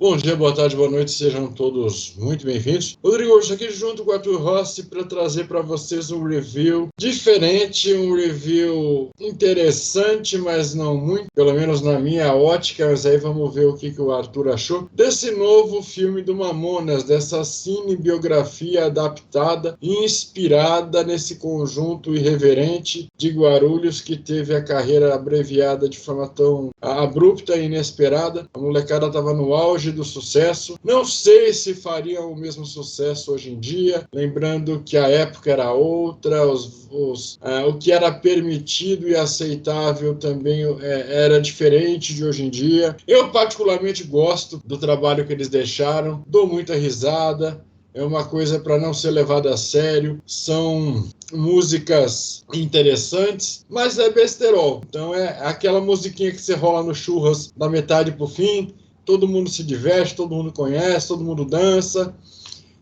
Bom dia, boa tarde, boa noite, sejam todos muito bem-vindos. Rodrigo hoje aqui junto com o Arthur Rossi para trazer para vocês um review diferente, um review interessante, mas não muito, pelo menos na minha ótica, mas aí vamos ver o que o Arthur achou desse novo filme do Mamonas, dessa cinebiografia adaptada e inspirada nesse conjunto irreverente de Guarulhos que teve a carreira abreviada de forma tão abrupta e inesperada. A molecada estava no auge do sucesso. Não sei se faria o mesmo sucesso hoje em dia, lembrando que a época era outra, o que era permitido e aceitável também era diferente de hoje em dia. Eu particularmente gosto do trabalho que eles deixaram, dou muita risada. É uma coisa para não ser levada a sério. São músicas interessantes, mas é besterol. Então é aquela musiquinha que você rola no churras da metade pro fim. Todo mundo se diverte, todo mundo conhece, todo mundo dança.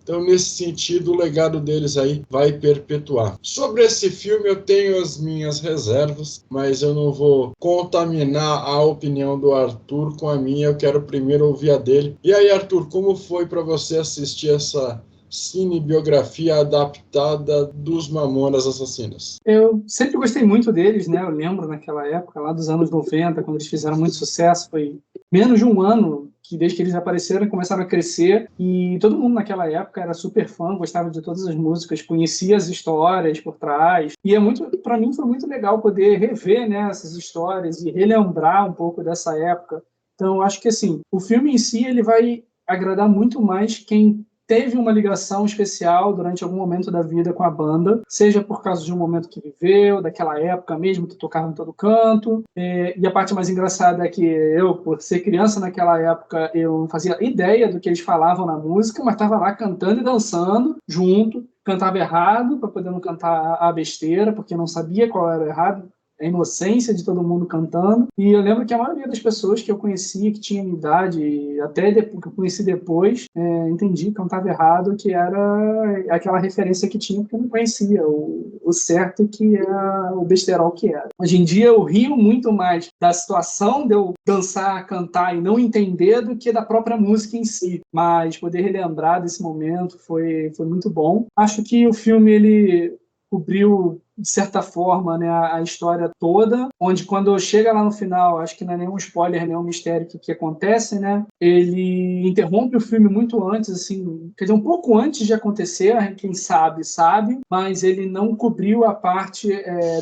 Então, nesse sentido, o legado deles aí vai perpetuar. Sobre esse filme, eu tenho as minhas reservas, mas eu não vou contaminar a opinião do Arthur com a minha. Eu quero primeiro ouvir a dele. E aí, Arthur, como foi para você assistir essa cinebiografia adaptada dos Mamonas Assassinas? Eu sempre gostei muito deles, né? Eu lembro naquela época, lá dos anos 90, quando eles fizeram muito sucesso, foi menos de um ano que desde que eles apareceram começaram a crescer, e todo mundo naquela época era super fã, gostava de todas as músicas, conhecia as histórias por trás, e para mim foi muito legal poder rever, né, essas histórias e relembrar um pouco dessa época. Então acho que assim, o filme em si ele vai agradar muito mais quem teve uma ligação especial durante algum momento da vida com a banda, seja por causa de um momento que viveu, daquela época mesmo, que tocava em todo canto. E a parte mais engraçada é que eu, por ser criança naquela época, eu não fazia ideia do que eles falavam na música, mas estava lá cantando e dançando junto, cantava errado para poder não cantar a besteira, porque não sabia qual era o errado, a inocência de todo mundo cantando. E eu lembro que a maioria das pessoas que eu conhecia, que tinha idade, até que eu conheci depois, entendi que eu estava errado, que era aquela referência que tinha, porque eu não conhecia o certo, que era o besterol que era. Hoje em dia eu rio muito mais da situação de eu dançar, cantar e não entender do que da própria música em si. Mas poder relembrar desse momento foi muito bom. Acho que o filme ele cobriu de certa forma, né, a história toda, onde quando chega lá no final, acho que não é nenhum spoiler, nenhum mistério que acontece, né, ele interrompe o filme muito antes, assim, quer dizer, um pouco antes de acontecer, quem sabe, mas ele não cobriu a parte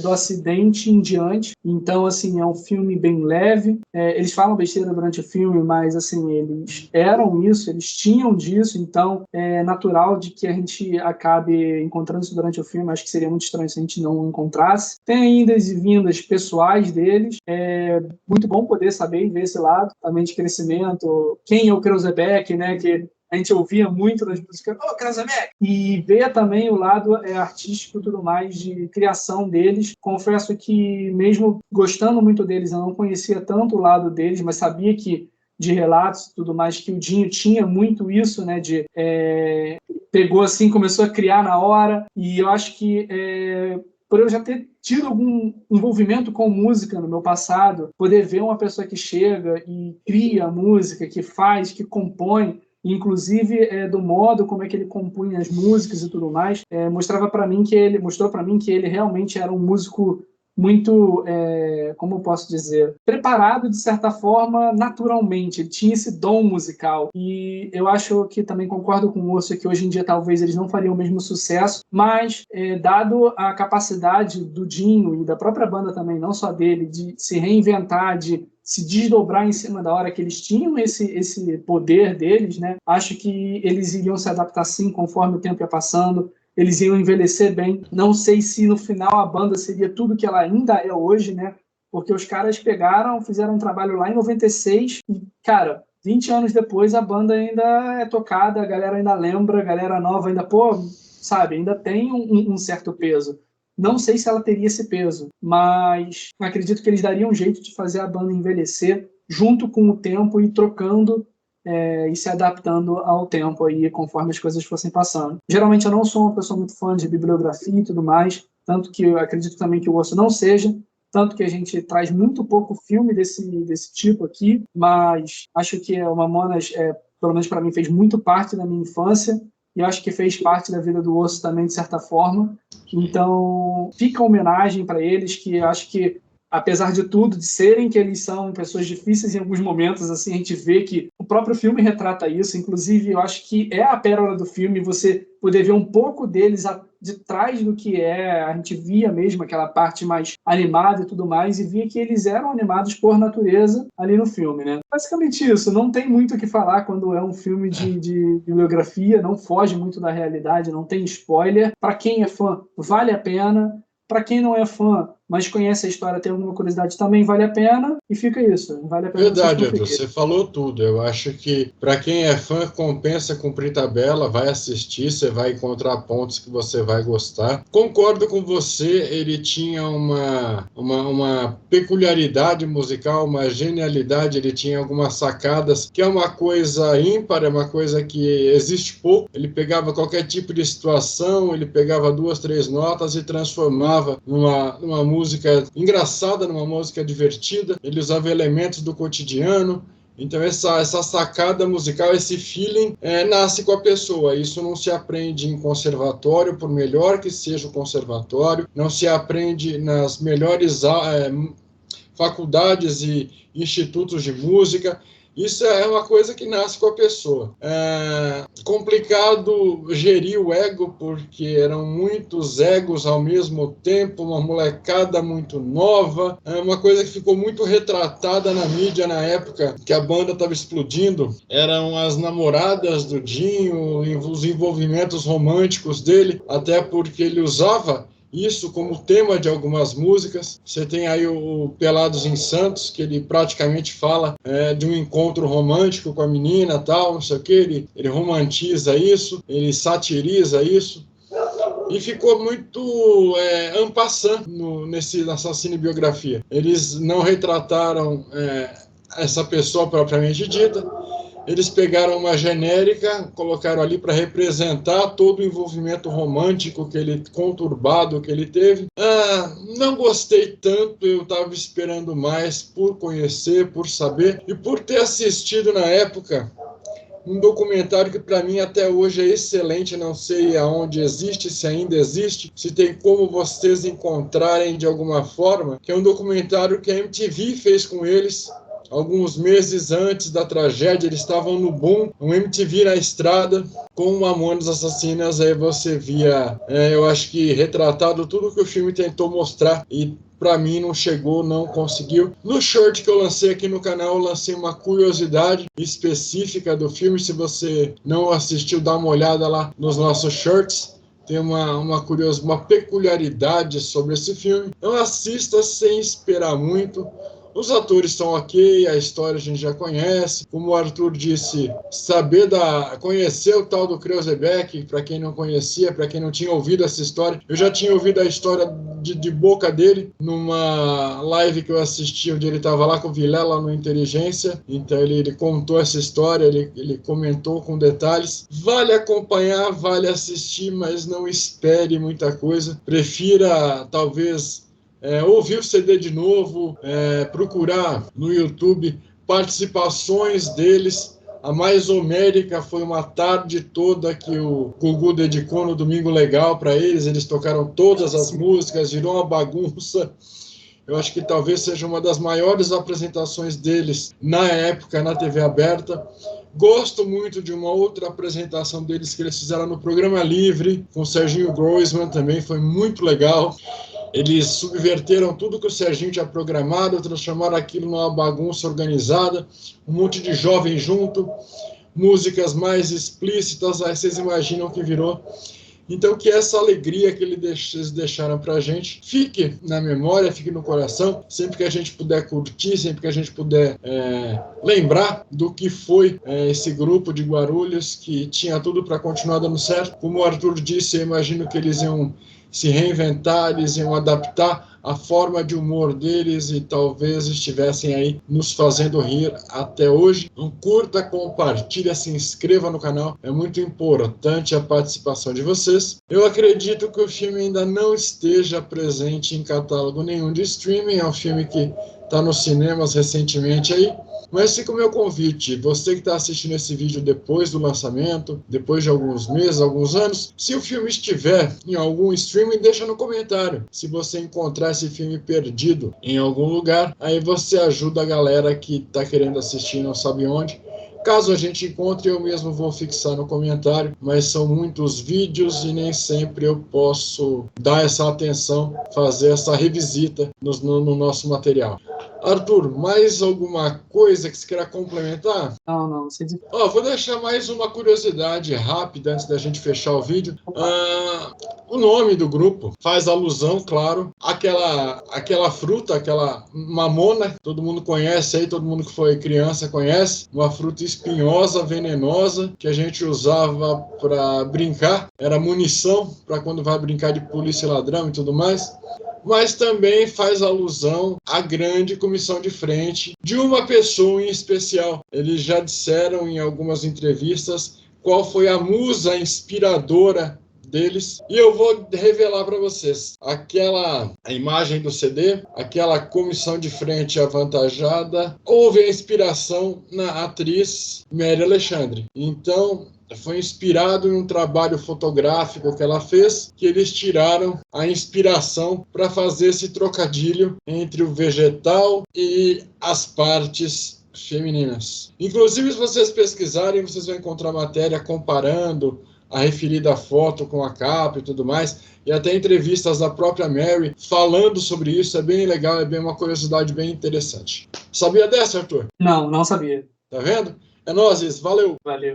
do acidente em diante, então, assim, é um filme bem leve, eles falam besteira durante o filme, mas, assim, eles eram isso, eles tinham disso, então é natural de que a gente acabe encontrando isso durante o filme, acho que seria muito estranho se a gente não encontrasse. Tem indas e vindas pessoais deles. É muito bom poder saber e ver esse lado também de crescimento. Quem é o Krausebeck, né? Que a gente ouvia muito nas músicas, ô, Krausebeck! E ver também o lado artístico e tudo mais de criação deles. Confesso que, mesmo gostando muito deles, eu não conhecia tanto o lado deles, mas sabia que de relatos e tudo mais, que o Dinho tinha muito isso, né, de pegou assim, começou a criar na hora, e eu acho que por eu já ter tido algum envolvimento com música no meu passado, poder ver uma pessoa que chega e cria música, que faz, que compõe, inclusive do modo como é que ele compunha as músicas e tudo mais, mostrou para mim que ele realmente era um músico muito, como eu posso dizer, preparado de certa forma naturalmente, ele tinha esse dom musical, e eu acho que também concordo com o Urso que hoje em dia talvez eles não fariam o mesmo sucesso, mas dado a capacidade do Dinho e da própria banda também, não só dele, de se reinventar, de se desdobrar em cima da hora, que eles tinham esse poder deles, né? Acho que eles iriam se adaptar sim conforme o tempo ia passando, eles iam envelhecer bem. Não sei se no final a banda seria tudo que ela ainda é hoje, né? Porque os caras fizeram um trabalho lá em 96 e, cara, 20 anos depois a banda ainda é tocada, a galera ainda lembra, a galera nova ainda, sabe, ainda tem um certo peso. Não sei se ela teria esse peso, mas acredito que eles dariam um jeito de fazer a banda envelhecer junto com o tempo e trocando e se adaptando ao tempo aí, conforme as coisas fossem passando. Geralmente eu não sou uma pessoa muito fã de bibliografia e tudo mais, tanto que eu acredito também que o Osso não seja, tanto que a gente traz muito pouco filme desse tipo aqui, mas acho que o Mamonas, pelo menos para mim, fez muito parte da minha infância, e acho que fez parte da vida do Osso também, de certa forma. Então, fica a homenagem para eles, que acho que, apesar de tudo, de serem que eles são pessoas difíceis em alguns momentos, assim, a gente vê que o próprio filme retrata isso. Inclusive, eu acho que é a pérola do filme você poder ver um pouco deles de trás do que a gente via mesmo aquela parte mais animada e tudo mais, e via que eles eram animados por natureza ali no filme, né? Basicamente isso, não tem muito o que falar quando é um filme de biografia, não foge muito da realidade, não tem spoiler. Para quem é fã, vale a pena. Para quem não é fã, mas conhece a história, tem alguma curiosidade, também vale a pena, e fica isso. Vale a pena Verdade, Edu, você falou tudo. Eu acho que para quem é fã, compensa cumprir tabela, vai assistir, você vai encontrar pontos que você vai gostar. Concordo com você, ele tinha uma peculiaridade musical, uma genialidade, ele tinha algumas sacadas, que é uma coisa ímpar, é uma coisa que existe pouco. Ele pegava qualquer tipo de situação, ele pegava 2, 3 notas e transformava numa música engraçada, numa música divertida. Ele usava elementos do cotidiano. Então essa sacada musical, esse feeling nasce com a pessoa. Isso não se aprende em conservatório, por melhor que seja o conservatório, não se aprende nas melhores faculdades e institutos de música. Isso é uma coisa que nasce com a pessoa. É complicado gerir o ego, porque eram muitos egos ao mesmo tempo, uma molecada muito nova, uma coisa que ficou muito retratada na mídia na época que a banda estava explodindo. Eram as namoradas do Dinho, os envolvimentos românticos dele, até porque ele usava isso como tema de algumas músicas. Você tem aí o Pelados em Santos, que ele praticamente fala de um encontro romântico com a menina, tal, não sei o que, ele romantiza isso, ele satiriza isso, e ficou muito en passant nessa cinebiografia. Eles não retrataram essa pessoa propriamente dita. Eles pegaram uma genérica, colocaram ali para representar todo o envolvimento romântico conturbado que ele teve. Não gostei tanto, eu estava esperando mais por conhecer, por saber e por ter assistido na época um documentário que para mim até hoje é excelente, não sei aonde existe, se ainda existe, se tem como vocês encontrarem de alguma forma, que é um documentário que a MTV fez com eles. Alguns meses antes da tragédia, eles estavam no boom, um MTV na estrada, com Mamonas Assassinas. Aí você via, eu acho que retratado tudo que o filme tentou mostrar, e para mim não chegou, não conseguiu. No short que eu lancei aqui no canal, eu lancei uma curiosidade específica do filme. Se você não assistiu, dá uma olhada lá nos nossos shorts. Tem uma peculiaridade sobre esse filme. Então assista sem esperar muito. Os atores estão ok, a história a gente já conhece. Como o Arthur disse, conhecer o tal do Kreuzebeck, para quem não conhecia, para quem não tinha ouvido essa história. Eu já tinha ouvido a história de boca dele numa live que eu assisti, onde ele estava lá com o Vilela no Inteligência. Então ele contou essa história, ele comentou com detalhes. Vale acompanhar, vale assistir, mas não espere muita coisa. Prefira, talvez, ouvir o CD de novo, procurar no YouTube participações deles. A mais homérica foi uma tarde toda que o Gugu dedicou no Domingo Legal para eles. Eles tocaram todas as músicas, virou uma bagunça. Eu acho que talvez seja uma das maiores apresentações deles na época na TV aberta. Gosto muito de uma outra apresentação deles que eles fizeram no Programa Livre, com o Serginho Groisman, também foi muito legal. Eles subverteram tudo que o Serginho tinha programado, transformaram aquilo numa bagunça organizada, um monte de jovem junto, músicas mais explícitas, aí vocês imaginam o que virou. Então, que essa alegria que eles deixaram pra gente fique na memória, fique no coração, sempre que a gente puder curtir, sempre que a gente puder lembrar do que foi esse grupo de Guarulhos, que tinha tudo para continuar dando certo. Como o Arthur disse, eu imagino que eles iam se reinventar, eles iam adaptar a forma de humor deles e talvez estivessem aí nos fazendo rir até hoje. Então, curta, compartilha, se inscreva no canal. É muito importante a participação de vocês. Eu acredito que o filme ainda não esteja presente em catálogo nenhum de streaming. É um filme que está nos cinemas recentemente aí. Mas fica o meu convite, você que está assistindo esse vídeo depois do lançamento, depois de alguns meses, alguns anos, se o filme estiver em algum streaming, deixa no comentário. Se você encontrar esse filme perdido em algum lugar, aí você ajuda a galera que está querendo assistir e não sabe onde. Caso a gente encontre, eu mesmo vou fixar no comentário, mas são muitos vídeos e nem sempre eu posso dar essa atenção, fazer essa revisita no nosso material. Arthur, mais alguma coisa que você queira complementar? Não sei dizer. Vou deixar mais uma curiosidade rápida antes da gente fechar o vídeo. O nome do grupo faz alusão, claro, àquela fruta, aquela mamona, todo mundo conhece aí, todo mundo que foi criança conhece, uma fruta espinhosa, venenosa, que a gente usava para brincar, era munição para quando vai brincar de polícia e ladrão e tudo mais. Mas também faz alusão à grande comissão de frente de uma pessoa em especial. Eles já disseram em algumas entrevistas qual foi a musa inspiradora deles. E eu vou revelar para vocês. A imagem do CD, aquela comissão de frente avantajada, houve a inspiração na atriz Mary Alexandre. Então, foi inspirado em um trabalho fotográfico que ela fez, que eles tiraram a inspiração para fazer esse trocadilho entre o vegetal e as partes femininas. Inclusive, se vocês pesquisarem, vocês vão encontrar matéria comparando a referida foto com a capa e tudo mais, e até entrevistas da própria Mary falando sobre isso. É bem legal, é bem uma curiosidade bem interessante. Sabia dessa, Arthur? Não sabia. Tá vendo? É nóis, valeu! Valeu.